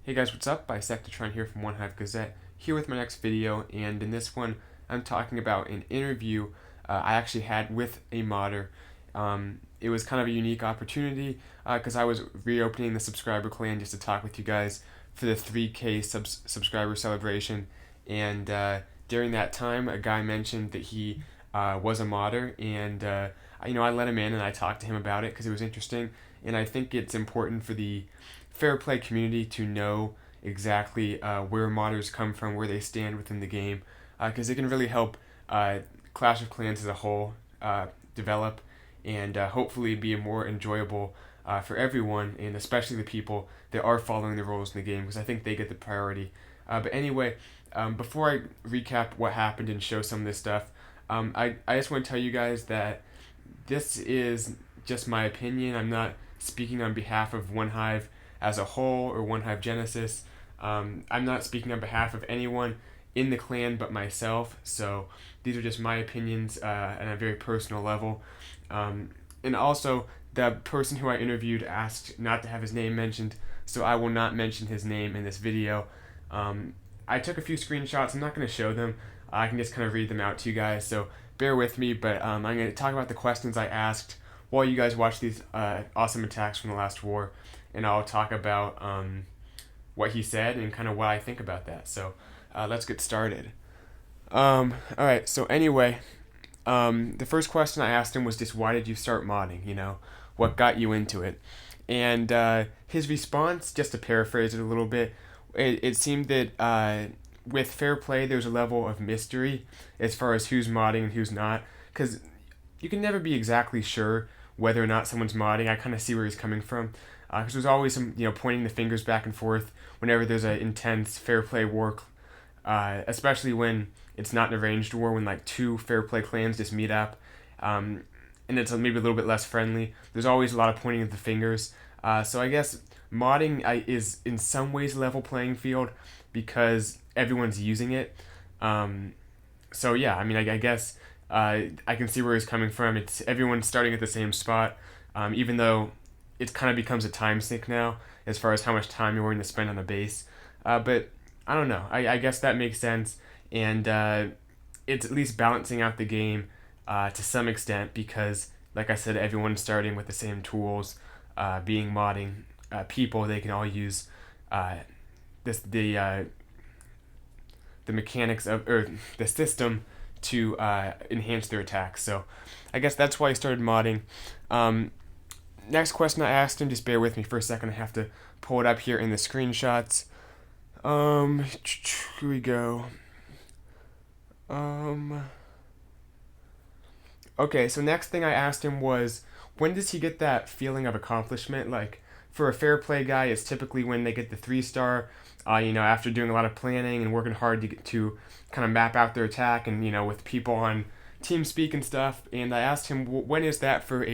Hey guys, what's up? Bisectatron here from OneHive Gazette, here with my next video, and in this one I'm talking about an interview I actually had with a modder. It was kind of a unique opportunity because I was reopening the subscriber clan just to talk with you guys for the 3K subscriber celebration, and during that time a guy mentioned that he was a modder, and I let him in and I talked to him about it because it was interesting, and I think it's important for the fair play community to know exactly where modders come from, where they stand within the game, because it can really help Clash of Clans as a whole develop and hopefully be a more enjoyable for everyone, and especially the people that are following the rules in the game, because I think they get the priority. But anyway, before I recap what happened and show some of this stuff, I just want to tell you guys that this is just my opinion. I'm not speaking on behalf of OneHive as a whole or OneHive Genesis. I'm not speaking on behalf of anyone in the clan but myself, so these are just my opinions at a very personal level. And also, the person who I interviewed asked not to have his name mentioned, so I will not mention his name in this video. I took a few screenshots. I'm not going to show them. I can just kind of read them out to you guys, so bear with me, but I'm going to talk about the questions I asked while you guys watch these awesome attacks from the last war, and I'll talk about what he said and kind of what I think about that. So let's get started. Alright, so anyway, the first question I asked him was just, why did you start modding? What got you into it? And his response, just to paraphrase it a little bit, it seemed that with fair play there's a level of mystery as far as who's modding and who's not, because you can never be exactly sure whether or not someone's modding. I kind of see where he's coming from, because there's always some pointing the fingers back and forth whenever there's an intense fair play war, especially when it's not an arranged war, when like two fair play clans just meet up, and it's maybe a little bit less friendly. There's always a lot of pointing of the fingers. So I guess modding is in some ways a level playing field because everyone's using it. So yeah, I guess I can see where he's coming from. It's everyone's starting at the same spot, even though it kind of becomes a time sink now as far as how much time you're willing to spend on a base. But I don't know. I guess that makes sense, and it's at least balancing out the game to some extent because, like I said, everyone's starting with the same tools. Being modding people, they can all use the mechanics of or the system to enhance their attacks. So I guess that's why I started modding. Next question I asked him, just bear with me for a second, I have to pull it up here in the screenshots. Here we go. Okay, so next thing I asked him was, when does he get that feeling of accomplishment? Like, for a fair play guy, it's typically when they get the 3-star, after doing a lot of planning and working hard to kind of map out their attack, and, with people on TeamSpeak and stuff. And I asked him, when is that for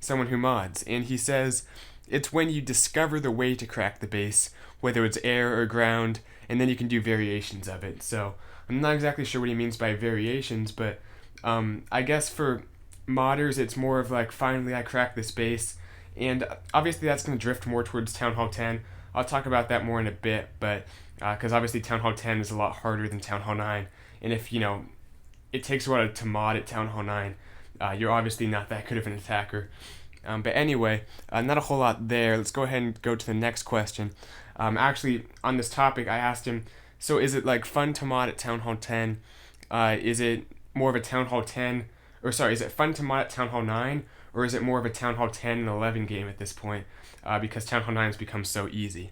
someone who mods? And he says, it's when you discover the way to crack the base, whether it's air or ground, and then you can do variations of it. So I'm not exactly sure what he means by variations, but I guess for modders it's more of like, finally I cracked this base, and obviously that's going to drift more towards Town Hall 10. I'll talk about that more in a bit, but because obviously Town Hall 10 is a lot harder than Town Hall 9, and if it takes a while to mod at Town Hall 9, you're obviously not that good of an attacker. But anyway, not a whole lot there. Let's go ahead and go to the next question. Actually, on this topic, I asked him, so is it like fun to mod at Town Hall 10? Is it more of a Town Hall 10, is it fun to mod at Town Hall 9, or is it more of a Town Hall 10 and 11 game at this point, because Town Hall 9 has become so easy?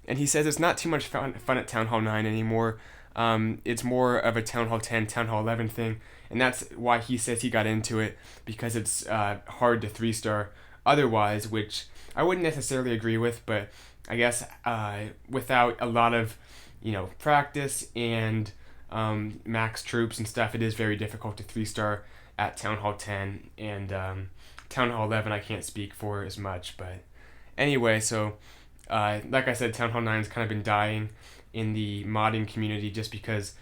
And he says it's not too much fun at Town Hall 9 anymore. It's more of a Town Hall 10, Town Hall 11 thing, and that's why he says he got into it, because it's hard to 3-star otherwise, which I wouldn't necessarily agree with, but I guess without a lot of practice and max troops and stuff, it is very difficult to 3-star at Town Hall 10, and Town Hall 11 I can't speak for as much. But anyway, so like I said, Town Hall 9 has kind of been dying in the modding community just because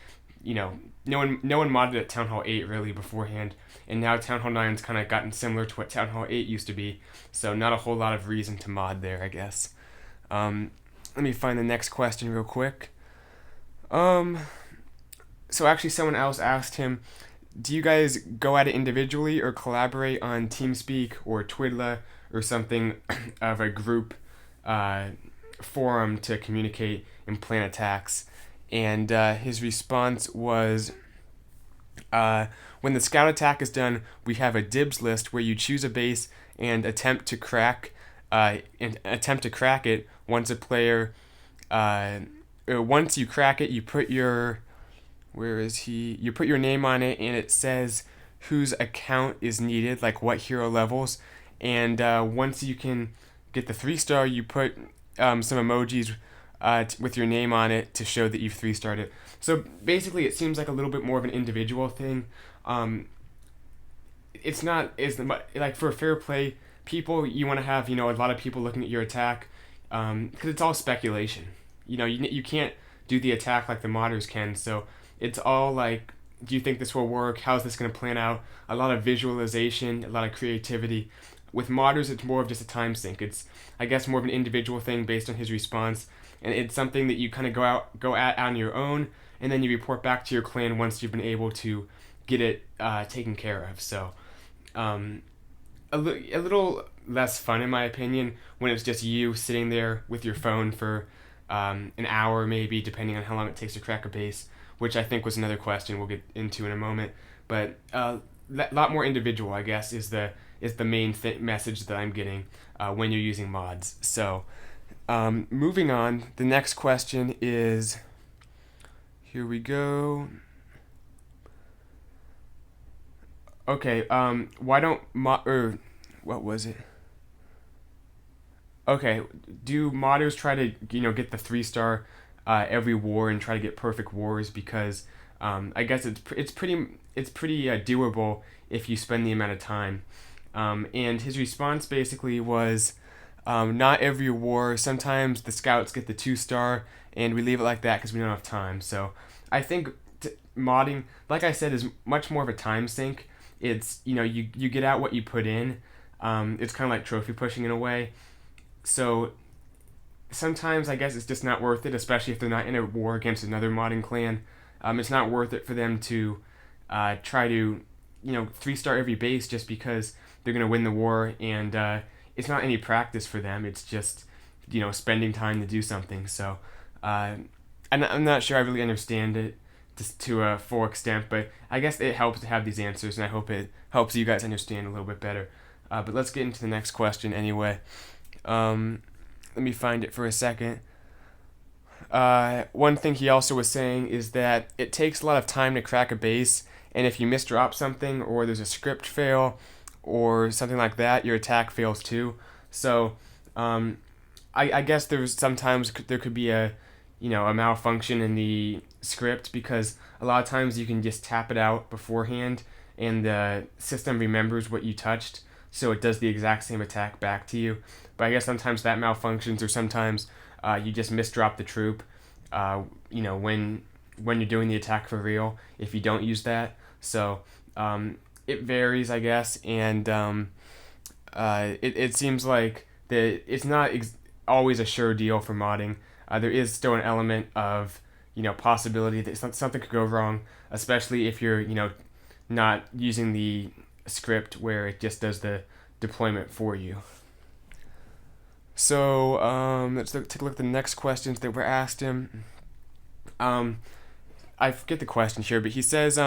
no one modded at Town Hall 8 really beforehand, and now Town Hall 9's kind of gotten similar to what Town Hall 8 used to be, so not a whole lot of reason to mod there, I guess. let me find the next question real quick. Um, so actually, someone else asked him, do you guys go at it individually or collaborate on TeamSpeak or Twidla or something of a group uh, forum to communicate and plan attacks? And his response was, when the scout attack is done, we have a dibs list where you choose a base and attempt to crack it. Once a player, once you crack it, you put your you put your name on it, and it says whose account is needed, like what hero levels. And once you can get the 3-star, you put some emojis with your name on it to show that you've 3-starred it. So basically, it seems like a little bit more of an individual thing. It's not as like for fair play people. You want to have a lot of people looking at your attack because it's all speculation. You can't do the attack like the modders can. So it's all like, do you think this will work? How's this going to plan out? A lot of visualization, a lot of creativity. With modders, it's more of just a time sink. It's, I guess, more of an individual thing based on his response, and it's something that you kind of go at on your own, and then you report back to your clan once you've been able to get it taken care of. So, a little less fun in my opinion when it's just you sitting there with your phone for an hour maybe, depending on how long it takes to crack a base, which I think was another question we'll get into in a moment. But a lot more individual, I guess, is the main message that I'm getting when you're using mods. So, moving on, the next question is, here we go. Okay, why don't what was it? Okay, do modders try to get the 3-star every war and try to get perfect wars? Because I guess it's pretty doable if you spend the amount of time. And his response basically was, not every war. Sometimes the scouts get the 2-star, and we leave it like that because we don't have time. So I think modding, like I said, is much more of a time sink. It's you get out what you put in. It's kind of like trophy pushing in a way. So sometimes I guess it's just not worth it, especially if they're not in a war against another modding clan. It's not worth it for them to try to 3-star every base just because they're going to win the war, and it's not any practice for them. It's just spending time to do something. So I'm not sure I really understand it just to a full extent, but I guess it helps to have these answers, and I hope it helps you guys understand a little bit better. But let's get into the next question anyway. Let me find it for a second. One thing he also was saying is that it takes a lot of time to crack a base, and if you misdrop something or there's a script fail or something like that, your attack fails too. So I guess sometimes there could be a malfunction in the script, because a lot of times you can just tap it out beforehand and the system remembers what you touched, so it does the exact same attack back to you. But I guess sometimes that malfunctions, or sometimes you just misdrop the troop when you're doing the attack for real, if you don't use that. So it varies, I guess, and it seems like it's not always a sure deal for modding. There is still an element of possibility that something could go wrong, especially if you're not using the script where it just does the deployment for you. So let's take a look at the next questions that were asked him. I forget the question here, but he says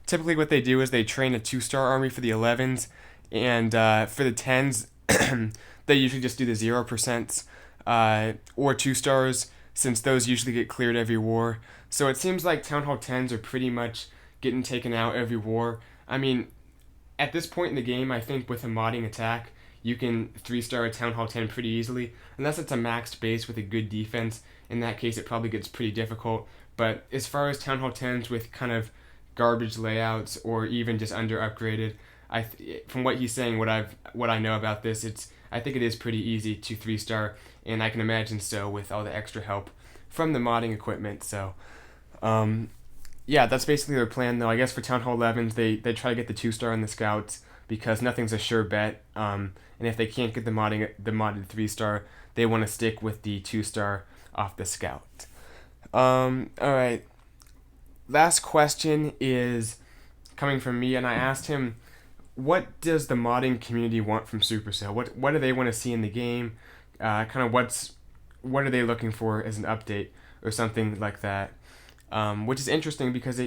typically what they do is they train a 2-star army for the 11s, and for the 10s they usually just do the 0% or 2-stars, since those usually get cleared every war. So it seems like Town Hall 10s are pretty much getting taken out every war. I mean, at this point in the game, I think with a modding attack, you can 3-star a Town Hall 10 pretty easily, unless it's a maxed base with a good defense. In that case, it probably gets pretty difficult. But as far as Town Hall 10s with kind of garbage layouts or even just under upgraded, from what he's saying, what I know about this, I think it is pretty easy to 3-star, and I can imagine so with all the extra help from the modding equipment. So yeah, that's basically their plan, though. I guess for Town Hall 11s, they try to get the 2-star on the scouts, because nothing's a sure bet. And if they can't get the modded 3-star, they want to stick with the 2-star off the scout. Alright, last question is coming from me, and I asked him, what does the modding community want from Supercell? What do they want to see in the game? What are they looking for as an update or something like that? Which is interesting because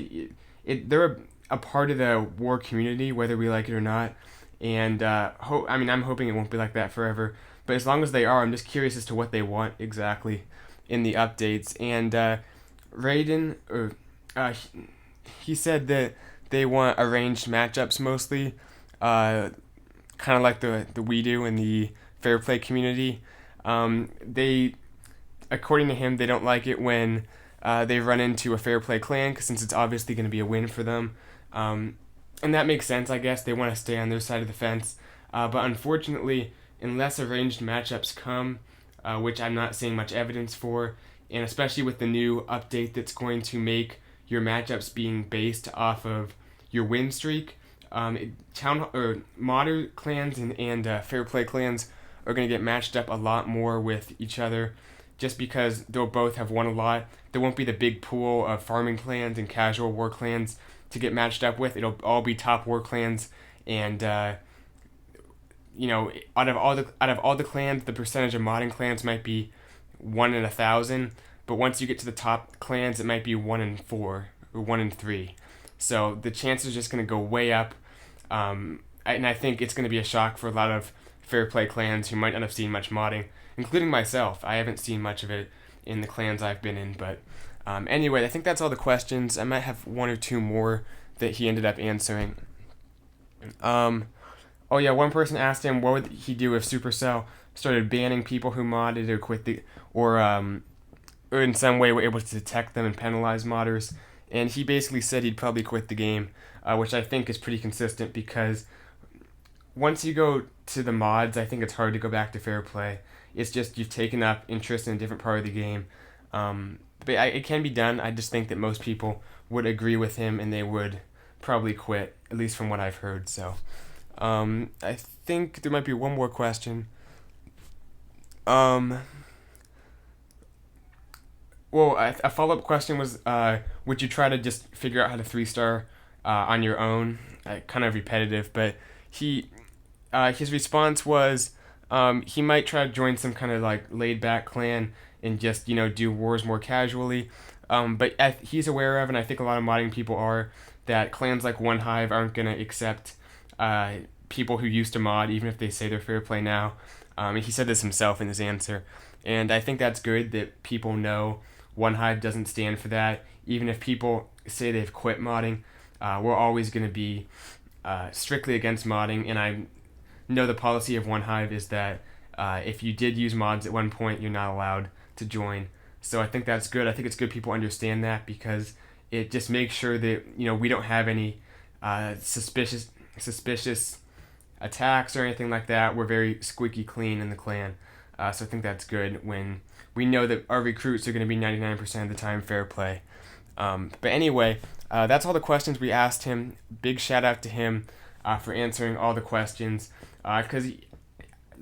they're a part of the war community, whether we like it or not. And I'm hoping it won't be like that forever. But as long as they are, I'm just curious as to what they want exactly in the updates. And Raiden, he said that they want arranged matchups mostly, kind of like the we do in the fair play community. According to him, they don't like it when they run into a fair play clan, since it's obviously going to be a win for them. And that makes sense, I guess. They want to stay on their side of the fence. But unfortunately, unless arranged matchups come, which I'm not seeing much evidence for, and especially with the new update that's going to make your matchups being based off of your win streak, modern clans and fair play clans are going to get matched up a lot more with each other, just because they'll both have won a lot. There won't be the big pool of farming clans and casual war clans to get matched up with. It'll all be top war clans, and out of all the clans, the percentage of modding clans might be 1 in 1,000. But once you get to the top clans, it might be 1 in 4 or 1 in 3. So the chances are just going to go way up. And I think it's going to be a shock for a lot of fair play clans who might not have seen much modding, including myself. I haven't seen much of it in the clans I've been in. But anyway, I think that's all the questions. I might have 1 or 2 more that he ended up answering. Oh yeah, one person asked him what would he do if Supercell started banning people who modded or quit or in some way were able to detect them and penalize modders. And he basically said he'd probably quit the game, which I think is pretty consistent, because once you go to the mods, I think it's hard to go back to fair play. It's just you've taken up interest in a different part of the game. But it can be done. I just think that most people would agree with him and they would probably quit, at least from what I've heard. So I think there might be one more question. Well, a follow-up question was, would you try to just figure out how to 3-star on your own? Kind of repetitive, but his response was he might try to join some kind of like laid-back clan and just do wars more casually. But he's aware of, and I think a lot of modding people are, that clans like OneHive aren't going to accept people who used to mod, even if they say they're fair play now. And he said this himself in his answer. And I think that's good that people know OneHive doesn't stand for that. Even if people say they've quit modding, we're always going to be strictly against modding. And I know the policy of OneHive is that if you did use mods at one point, you're not allowed to join. So I think that's good. I think it's good people understand that, because it just makes sure that we don't have any suspicious attacks or anything like that. We're very squeaky clean in the clan. So I think that's good when we know that our recruits are going to be 99% of the time fair play. But anyway, that's all the questions we asked him. Big shout out to him for answering all the questions. Because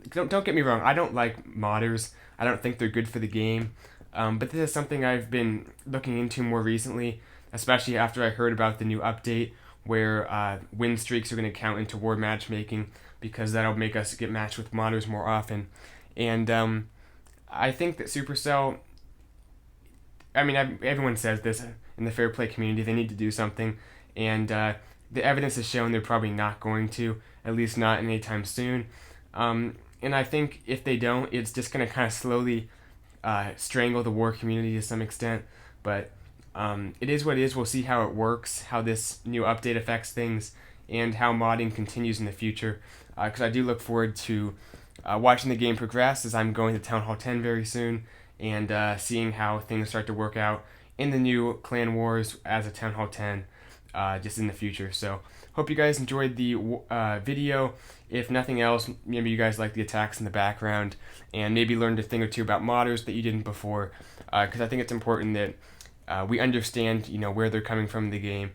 don't get me wrong, I don't like modders. I don't think they're good for the game. But this is something I've been looking into more recently, especially after I heard about the new update where win streaks are going to count into war matchmaking, because that'll make us get matched with modders more often. And I think that Supercell, everyone says this in the fair play community, they need to do something, and the evidence has shown they're probably not going to, at least not anytime soon. And I think if they don't, it's just going to kind of slowly strangle the war community to some extent. But it is what it is. We'll see how it works, how this new update affects things, and how modding continues in the future. Because I do look forward to watching the game progress, as I'm going to Town Hall 10 very soon, and seeing how things start to work out in the new clan wars as a Town Hall 10 just in the future. So hope you guys enjoyed the video. If nothing else, maybe you guys like the attacks in the background, and maybe learned a thing or two about modders that you didn't before, because I think it's important that we understand where they're coming from in the game,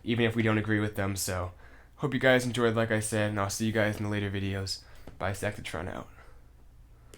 even if we don't agree with them. So hope you guys enjoyed, like I said, and I'll see you guys in the later videos. Bisectatron out.